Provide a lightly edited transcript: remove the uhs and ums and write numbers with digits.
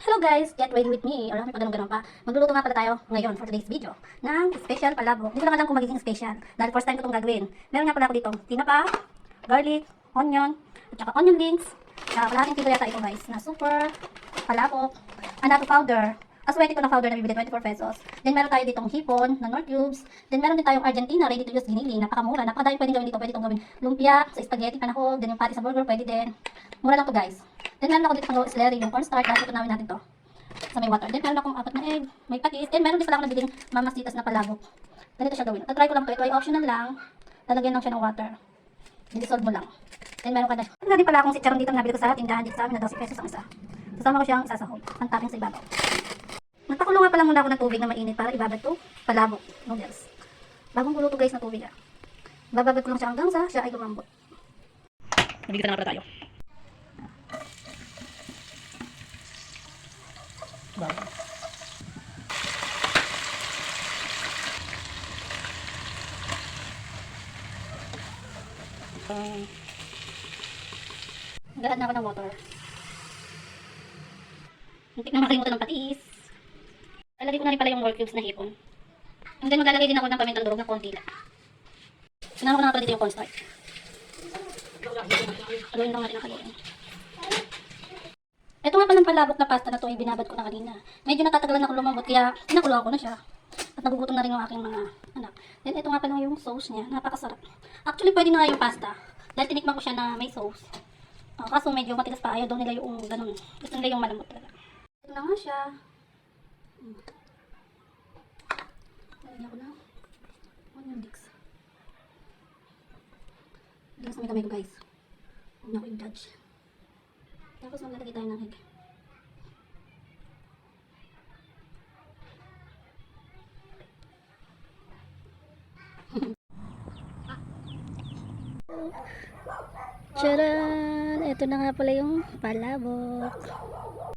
Hello guys, get ready with me. Or may pag-ganun pa. Magluluto nga pala tayo ngayon for today's video ng special palabok. Hindi ko lang alam kung magiging special dahil first time ko itong gagawin. Meron nga pala ako dito tinapa, garlic, onion, at saka onion rings. Kalahating kilo yata ito guys na super palabok. Anato powder. Aswete ko na powder na bibili 24 pesos. Then meron tayo ditong hipon na Nor cubes. Then meron din tayong Argentina ready to use giniling. Napakamura. Napakadami pwedeng gawin dito. Pwede itong gawin lumpia, sa spaghetti, panahog, then yung patty sa burger, pwede din. Mura lang to guys. Then meron ako dito pang celery, yung cornstarch. Dahil ito natin to sa may water. Then meron akong 4 na egg, may patis. Then meron din pala ako nabiling mamasitas na palabok. Ganito siya gawin. Tatry ko lang to. Ito ay optional lang. Lalagyan lang siya ng water. Dissolve mo lang. Then meron ka na. Meron din pala akong sitcharon dito na nabili ko sa tindahan dito sa amin na 12 pesos ang isa. Kasama ko siyang sasahog. Ang topping sa ibabaw. Magpakulo nga pala muna ako ng tubig na mainit para ibabad to palabok noodles. Bagong kulo to guys na tubig ah. Bababad ko lang siya hanggang sa siya ay lumambot. Nabigyan na nga pala tayo. Wow. Nag-add na ako ng water. Muntik na makalimutan ng patis. Lalagay ko na rin pala yung Nor cubes na hipon. And then maglalagay din ako ng pamintang durog na konti lang. Sinama ko na nga pala dito yung cornstarch. Haluin lang natin ang haluin. Ito nga palang palabok na pasta na to ay binabad ko na kanina. Medyo natatagalan ako lumambot kaya pinakuluan ko na siya. At nagugutom na rin yung aking mga anak. Then ito nga pala yung sauce niya. Napakasarap. Actually pwede na nga yung pasta. Dahil tinikman ko siya na may sauce. Kaso medyo matigas pa. Ayaw daw nila yung ganun. Gusto nila yung malambot talaga. Ito na nga siya. Lagyan ko na. Onion leeks. Hindi sa may kamay ko guys. Huwag na ako i-judge. Tapos maglalagay tayo ng egg. Tcharan! Ito na nga pala yung palabok.